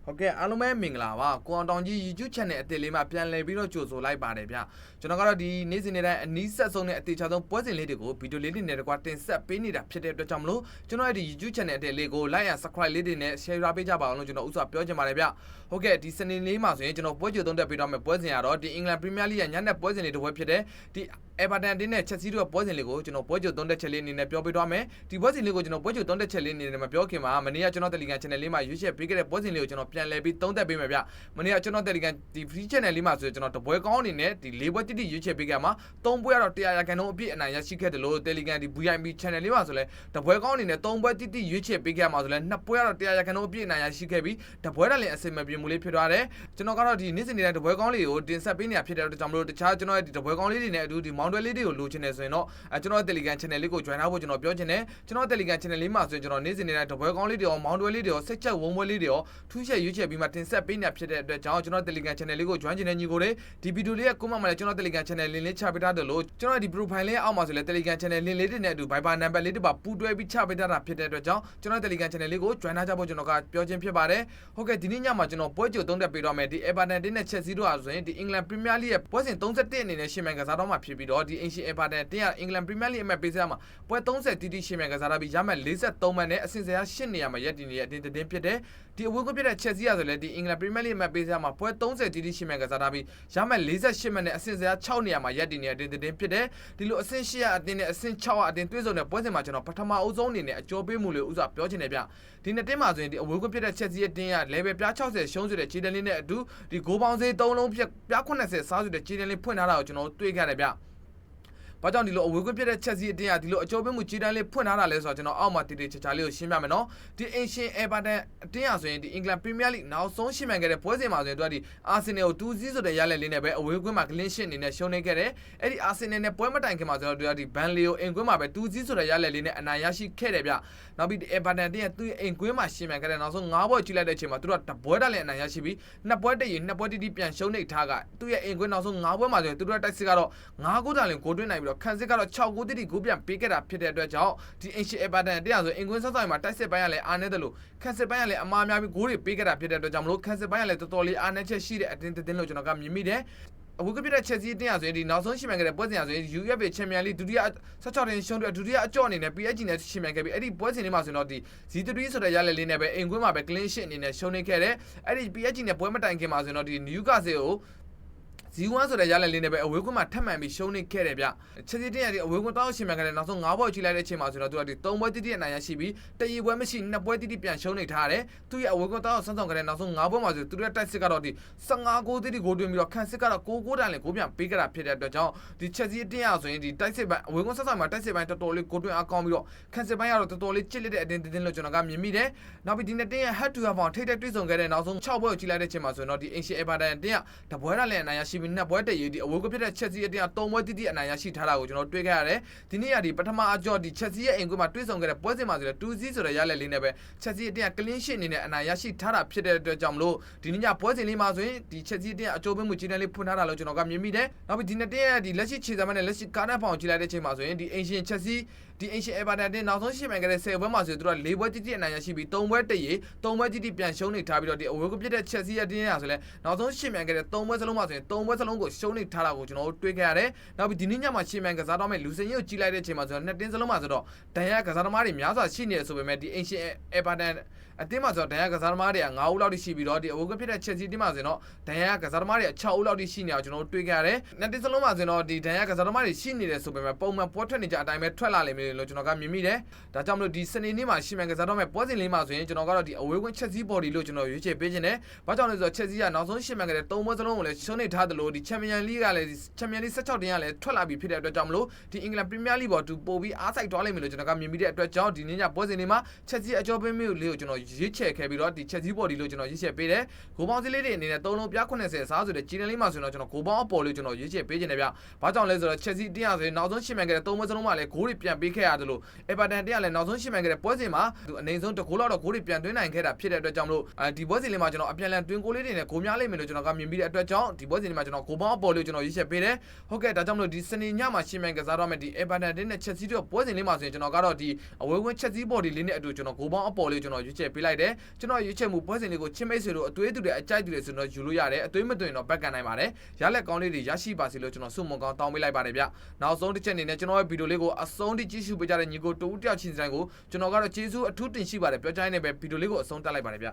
ဟုတ်ကဲ့အားလုံးပဲမင်္ဂလာပါကိုအောင်တောင်ကြီး YouTube channel အသစ်လေးမှာပြန်လည်ပြီးတော့ကြိုဆိုလိုက်ပါတယ်ဗျကျွန်တော်ကတော့ဒီနေ့စဉ်နေ့တိုင်းအနည်းဆက်ဆုံးနဲ့အသေးချာဆုံးပွဲစဉ်လေးတွေကိုဗီဒီယိုလေးတွေနဲ့တကွာတင်ဆက်ပေးနေတာဖြစ်တဲ့အတွက်ကြောင့်မလို့ကျွန်တော်ရဲ့ဒီ YouTube channel အသစ်လေးကို like and subscribe လေးတွေနဲ့ share ပေးကြပါအောင်လို့ကျွန်တော်ဥစွာပြောချင်ပါတယ်ဗျဟုတ်ကဲ့ဒီစနေနေ့မှာဆိုရင်ကျွန်တော်ပွဲကြိုသုံးတက်ပေးတော့မယ့်ပွဲစဉ်ကတော့ဒီအင်္ဂလန် Premier League ရဲ့ညနေပွဲစဉ်လေးတစ်ပွဲဖြစ်တဲ့ဒီ Everton တင်းနဲ့ Chelsea တို့ပွဲစဉ်လေးကိုကျွန်တော်ပွဲကြိုသုံးတက်ချက်လေးအနေနဲ့ပြောပြသွားမယ်ဒီပွဲစဉ်လေးကိုကျွန်တော်ပွဲကြိုသုံးတက်ချက်လေးအနေနဲ့မပြောခင်မှာမနေ့ကကျွန်တော် Telegram channel လေးမှာရွေးချယ်ပေးခဲ့တဲ့ပွဲစဉ်လေးကိုကျွန်တော်ပြန်လည်ပြီးသုံးတက်ပေးမယ်ဗျမနေ့ကကျွန်တော် Telegram ဒီ free channel လေးမှာဆိုကျွန်တော်တပွဲကောင်းအနေနဲ့ဒီ၄ပွဲတိတိရွေးချယ်ပေးခဲ့မှာ၃ပွဲကတော့100ရာခိုင်နှုန်းအပြည့်အနိုင်ရရှိခဲ့တယ်လို့ Telegram ဒီ VIP channel လေးမှာဆိုလဲတပွဲကောင်းအနေနဲ့၃ပွဲတိတိရွေးချယ်ပေးခဲ့မှာဆိုလဲ၂ပွဲကတော့100ရာခိုင်နှုန်းအပြည့်အနိုင်ရရှိခဲ့ပြီးတပွဲတလည်းအစင်မပြေမှုလေးဖြစ်သွားတယ်ကျွန်တော်ကတော့ဒီနေ့စဉ်နေ့တပွဲကောင်းလေးကိုတင်ဆက်ပေးနေတာဖြစ်တဲ့အတွက်ကြောင့်မလို့တခြားကျွန်တော်ရဲ့ဒီတပွဲကောင်းလေးတွေနဲ့အတူဒီမောင်တွဲလေးတွေကိုလိုချင်နေဆိုရင်တော့ကျွန်တော် Telegram channel လေးကို join ထားဖို့ကျွန်တော်ပြောချင်တယ်ကျွန်တော် Telegram channel လေးမှာဆိုရင်ကျွန်တော်နေ့စဉ်နေ့တပွဲကောင်းလေးတွေရောမောင်တွဲလေးတွေရောစိတ်ချက်ဝုန်းပွဲလေးတွေရောထူးခြားရွေးချယ်ပြီးမှတင်ဆက်ပေးနေတာဖြစ်တဲ့အတွက်ကြောင့်ကျွန်တော် Telegram channel လေးကို join ချင်တဲ့ညီကိုတွေဒီဗီဒီယိုလေးကcomment မှာလည်းကျွန်တော် Telegram channel လင်းလေးချပေးထားတယ်လို့ကျွန်တော်ဒီ profile လေးအောက်မှာဆိုလည်း Telegram channel လင်းလေးတွေနဲ့အတူ Viber number လေးတွေပါပူးတွဲပြီးချပေးထားတာဖြစ်တဲ့အတွက်ကြောင့်ကျွန်တော် Telegram channel လေးကို join ထားကြဖို့ကျွန်တော်ကပြောချင်းဖြစ်ပါတယ်ဟုတ်ကဲ့ဒီနေ့ညမှာကျွန်တော်ပွဲကြိုသုံးတက်ပေးတော့မယ်ဒီ Everton တင်းနဲ့ Chelsea တို့ဟာဆိုရင်ဒီ England Premier League ရဲ့ပွဲစဉ်31အနေနဲ့ရှင်မြန်ကစားတော့မှာဖြစ်ပြီးတော့ဒီ Ancient Everton တင်းက England Premier League အမှတ်ပေးစရာမှာပွဲ30တီတီရှင်မြန်ကစားတာပြီးရမှတ်43မှတ်နဲ့အဆင့်စရာ8နေရာမှာရပ်တည်နေတဲ့အတင်းတင်းဖြစ်တဲ့ဒီအဝေးကွင်းဖြစ်တဲ့ Chelsea ရဆိုလည်းဒီ England Premier League အမှတ်ပေးစရာမှာပွဲ30တီတီရှင်မြန်ကစားတာပြီးရမှတ်48မှတ်နဲ့အဆင့်စရာ6နေရာမှာရပ်တည်နေတဲ့အတင်းတင်းဖြစ်တဲ့ဒီလိုအဆင့်8အတင်းနဲ့အဆင့်6အတင်းတွဲဆုံတဲ့ပွဲစဉ်မှာကျွန်တော်ပထမအဦးဆုံးအနေနဲ့အကျော်ပေးမှုလေးဥစွာပြောချင်တယ်ဗျဒီနှစ်တင်းမှာဆိုရင်ဒီအဝေးကွင်းဖြစ်တဲ့ Chelsea ရဲ့တင်းက level ပြား60ရှုံးဆိုတဲ့ခြေတန်းလေးနဲ့အတူဒီဂိုးပေါင်းစေး3လုံးပြား80စားဆိုတဲ့ခြေတန်းလေးဖွင့်ထားတာကိုကျွန်တော်တွေ့ခဲ့တယ်ဗျဘာကြောင့်ဒီလိုအဝေးကွင်းပြတဲ့ Chelsea အတင်းကဒီလိုအကျော်ပေးမှုကြီးတန်းလေးဖွင့်ထားတာလဲဆိုတော့ကျွန်တော်အောက်မှာတည်တည်ချာချာလေးကိုရှင်းပြမယ်နော်ဒီ Ancient Everton အတင်းရဆိုရင်ဒီ England Premier League နောက်ဆုံးရှင်းမှန်ခဲ့တဲ့ပွဲစဉ်မှာဆိုရင်သူကဒီ Arsenal ကို2-0ဆိုတဲ့ရလက်လေးနဲ့ပဲအဝေးကွင်းမှာ clean sheet အနေနဲ့ရှုံးနေခဲ့တယ်အဲ့ဒီ Arsenal နဲ့ပွဲမတိုင်ခင်မှာဆိုတော့သူကဒီ Burnley ကိုအိမ်ကွင်းမှာပဲ2-0ဆိုတဲ့ရလက်လေးနဲ့အနိုင်ရရှိခဲ့တယ်ဗျနောက်ပြီး Everton အတင်းကသူ့အိမ်ကွင်းမှာရှင်းမှန်ခဲ့တဲ့နောက်ဆုံး9ပွဲကြည့်လိုက်တဲ့အချိန်မှာသူတို့ကတပွဲတက်လည်းအနိုင်ရရှိပြီး2ပွဲတည်းရင်2ပွဲတိတိပြန်ရှုံးနေထားကသူ့ရဲ့အိမ်ကွင်းနောက်ဆုံး9ပွဲမှာဆိုရင်သူတို့တိုက်စစ်ကတော့9ဂိုးတလည်းဂိုးသွင်းနိုင်ပြီးတော့ခံစစ်ကတော့6ကိုတိတိကိုပြန်ပေးခဲ့တာဖြစ်တဲ့အတွက်ကြောင့်ဒီ Ancient Everton တရားဆိုအင်ကွင်းဆော့ဆော့မှာတိုက်စစ်ပိုင်းကလည်းအားနည်းတယ်လို့ခက်စစ်ပိုင်းကလည်းအမားများပြီးဂိုးတွေပေးခဲ့တာဖြစ်တဲ့အတွက်ကြောင့်မလို့ခက်စစ်ပိုင်းကလည်းတော်တော်လေးအားနည်းချက်ရှိတဲ့အတင်းတင်းလို့ကျွန်တော်ကမြင်မိတယ်အဝေးကပြတဲ့ Chelsea တင်းရဆိုရင်ဒီနောက်ဆုံးရှင်းမှန်ခဲ့တဲ့ပွဲစဉ်ရဆိုရင် UEFA Champions League ဒုတိယ16တင်ရှုံးတဲ့ဒုတိယအကြော့အနေနဲ့ PSG နဲ့ရှင်းမှန်ခဲ့ပြီးအဲ့ဒီပွဲစဉ်လေးမှာဆိုတော့ဒီ Z3 ဆိုတဲ့ရလက်လေးနဲ့ပဲအင်ကွင်းမှာပဲ clean sheet အနေနဲ့ရှုံးနေခဲ့တယ်အဲ့ဒီ PSG နဲ့ပွဲမတိုင်ခင်မှာဆိုတော့ဒီ Newcastle ကိုZ1 ဆိုတဲ့ရလက်လေးနဲ့ပဲအဝေးကွင်းမှာထပ်မံပြီးရှုံးနေခဲ့တယ်ဗျ။ Chelsea တင်းရဒီအဝေးကွင်းတောက်ရှင်မှန်ခဲ့တဲ့နောက်ဆုံး9ပွဲကြည့်လိုက်တဲ့အချိန်မှာဆိုတော့သူကဒီ3ပွဲတိတိအနိုင်ရရှိပြီးတရီပွဲမရှိ2ပွဲတိတိပြန်ရှုံးနေထားတယ်။သူ့ရဲ့အဝေးကွင်းတောက်ဆန်းဆောင်ခဲ့တဲ့နောက်ဆုံး9ပွဲမှာဆိုသူတို့ရဲ့တိုက်စစ်ကတော့ဒီ15ဂိုးတိတိဂိုးသွင်းပြီးတော့ခံစစ်ကတော့6ဂိုးတန်လည်းဂိုးပြန်ပေးခဲ့တာဖြစ်တဲ့အတွက်ကြောင့်ဒီ Chelsea တင်းရဆိုရင်ဒီတိုက်စစ်ပိုင်းအဝေးကွင်းဆက်ဆောင်မှာတိုက်စစ်ပိုင်းတော်တော်လေးဂိုးသွင်းအားကောင်းပြီးတော့ခံစစ်ပိုင်းကတော့တော်တော်လေးချစ်လက်တဲ့အတင်းတင်းလို့ကျွန်တော်ကမြင်မိတယ်။နောက်ပြီးဒီနေ့တင်းရ head to head ပေါင်းထိပ်တိုက်တွေ့ဆုံခဲ့တဲ့နောက်ဆုံး6ပွဲကိုကြည့်လိုက်တဲ့အချိန်မှာဆိုတော့ဒီ Ancient Everton တင်းရတပွဲတလည်းအနိုင်ရရှိပြီး2ပွဲတည်းအဝေးကွင်းဖြစ်တဲ့ Chelsea အတင်းက3ပွဲတိတိအနိုင်ရရှိထားတာကိုကျွန်တော်တွေ့ခဲ့ရတယ်။ဒီနေ့ကဒီပထမအကြော့ဒီ Chelsea ရဲ့အိမ်ကွင်းမှာတွေ့ဆုံခဲ့တဲ့ပွဲစဉ်မှာဆိုတော့2-0ဆိုတဲ့ရလက်လေးနဲ့ပဲ Chelsea အတင်းက clean sheet အနေနဲ့အနိုင်ရရှိထားတာဖြစ်တဲ့အတွက်ကြောင့်မလို့ဒီနေ့ညပွဲစဉ်လေးမှာဆိုရင်ဒီ Chelsea အတင်းကအကျိုးပေးမှုကြီးတန်းလေးဖွင့်ထားတာလို့ကျွန်တော်ကမြင်မိတယ်။နောက်ပြီးဒီနေ့တင်းရဲ့ဒီလက်ရှိခြေစမ်းမနဲ့လက်ရှိကားနဲ့ပေါင်ကြည့်လိုက်တဲ့အချိန်မှာဆိုရင်ဒီ Ancient Chelsea ဒီ Ancient Everton တင်းနောက်ဆုံးရှင်းမှန်ခဲ့တဲ့10ပွဲမှာဆိုသူတို့က4ပွဲတိတိအနိုင်ရရှိပြီး3ပွဲတည်း3ပွဲတိတိပြန်ရှုံးနေထားပြီးတော့ဒီအဝေးကွင်းဖြစ်တဲ့ Chelsea ရဲ့တင်းရဆိုလဲနောက်ဆုံးရှင်းမှန်ခဲ့တဲ့3ပွဲစလုံးမှာဆိုရင်3ပွဲစလုံးကိုရှုံးနေထားတာကိုကျွန်တော်တွေ့ခဲ့ရတယ်။နောက်ပြီးဒီနေ့ညမှာရှင်းမှန်ကစားတော့မဲ့လူစင်ကြီးကိုကြည့်လိုက်တဲ့အချိန်မှာဆိုတော့နှစ်တင်းစလုံးမှာဆိုတော့ဒဏ်ရာကစားသမားတွေများစွာရှိနေတယ်ဆိုပေမဲ့ဒီ Ancient Everton အတင်းမှာဆိုတော့ဒဏ်ရာကစားသမားတွေက9ဦးလောက်ရှိပြီးတော့ဒီအဝေးကွင်းဖြစ်တဲ့ Chelsea တင်းမှာဆိုတော့ဒဏ်ရာကစားသမားတွေက6ဦးလောက်ရှိနေအောင်ကျွန်တော်တွေ့ခဲ့ရတယ်။နှစ်တင်းစလုံးမှာဆိုတော့ဒီဒဏ်ရာကစားသမားတွေရှိနေတယ်ဆိုပေမဲ့ပုံမှန်ပွဲထွက်နေကြအတိုင်းပဲထွက်လာလိမ့်မယ်လို့ကျွန်တော်ကမြင်မိတယ်။ဒါကြောင့်မလို့ဒီစနေနေ့မှာရှင်းမှန်ကစားတော့မဲ့ပွဲစဉ်လေးမှာဆိုရင်ကျွန်တော်ကတော့ဒီအဝေးကွင်း Chelsea body လို့ကျွန်တော်ရွေးချယ်ပေးခြင်းတယ်။ဘာကြောင့်လဲဆိုတော့ Chelsea ကနောက်ဆုံးရှင်းမှန်ခဲ့တဲ့3ပွဲစလုံးကိုလည်းရှုံးနေထားတယ်လို့ဒီ Champions League ကလည်း Champions League 16တင်းကလည်းထွက်လာပြီးဖြစ်တဲ့အတွက်ကြောင့်မလို့ဒီ England Premier League ပေါ်တူပို့ပြီးအားစိုက်သွားလိမ့်မယ်လို့ကျွန်တော်ကမြင်မိတဲ့အတွက်ကြောင့်ဒီနေ့ညပွဲစဉ်လေးမှာ Chelsea အကြောပေးမျိုးလေးကိုကျွန်တော်ရွေးချယ်ခဲ့ပြီးတော့ဒီ Chelsea body လို့ကျွန်တော်ရွေးချယ်ပေးတယ်။ဂိုးပေါင်းစည်းလေးတွေအနေနဲ့3လုံးပြား80စားဆိုတဲ့ကြီးတန်းလေးမှာဆိုတော့ကျွန်တော်ဂိုးပေါင်းအပေါ်လေးကျွန်တော်ရွေးချယ်ပေးခြင်းတယ်ဗျ။ဘာကြောင့်လဲဆိုတော့ Chelsea တင်းရဆိုရင်နောက်ဆုံးရှင်းမှန်ခဲ့တဲ့3ပွဲစလုံးမှာလည်းဂိုးတွေပြန်ပေးခဲ့ရတယ်လို့ Everton တင်းကလည်းနောက်ဆုံးရှင်းမှန်ခဲ့တဲ့ပွဲစဉ်မှာသူအနေဆုံးတကူလောက်တော့ဂိုးတွေပြန်သွင်းနိုင်ခဲ့တာဖြစ်တဲ့အတွက်ကြောင့်မလို့ဒီပွဲစဉ်လေးမှာကျွန်တော်အပြန်လန်တွင်းကိုလေးတွေနဲ့ဂိုးများလိမ့်မယ်လို့ကျွန်တော်ကမြင်ပြီးတဲ့အတွက်ကြောင့်ဒီပွဲစဉ်လေးမှာကျွန်တော်ဂိုးပေါင်းအပေါ်လေးကျွန်တော်ရွေးချယ်ပေးတယ်။ဟုတ်ကဲ့ဒါကြောင့်မလို့ဒီစနေညမှာရှင်းမှန်ကစားတော့မယ်ဒီ Everton တင်းနဲ့ Chelsea တို့ပွဲစဉ်လေးမှာဆိုရင်ကျွန်တော်ကတော့ဒီအဝေးကွင်း Chelsea body လေးနဲ့အတူကျွန်တော်ဂိုးပေါင်းအပေါ်လေးကျွန်တော်ရွေးချယ်ပေး ပေးလိုက်တယ်ကျွန်တော်ရွေးချယ်မှုပွဲစဉ်လေးကိုချင်းမိတ်ဆွေတို့အသွေးသူတွေအကြိုက်သူတွေဆိုတော့ယူလို့ရတယ်အသွေးမသွင်းတော့ဘက်ကန်နိုင်ပါတယ်ရလက်ကောင်းလေးတွေရရှိပါစေလို့ကျွန်တော်ဆုမွန်ကောင်းတောင်းပေးလိုက်ပါတယ်ဗျနောက်ဆုံးတစ်ချက်အနေနဲ့ကျွန်တော်ရဲ့ဗီဒီယိုလေးကိုအဆုံးထိကြည့်ရှုပေးကြတဲ့ညီကိုတူဦးတယောက်ချင်းစတိုင်းကိုကျွန်တော်ကတော့ကျေးဇူးအထူးတင်ရှိပါတယ်ပြောကြရင်းနဲ့ပဲဗီဒီယိုလေးကိုအဆုံးတက်လိုက်ပါတယ်ဗျ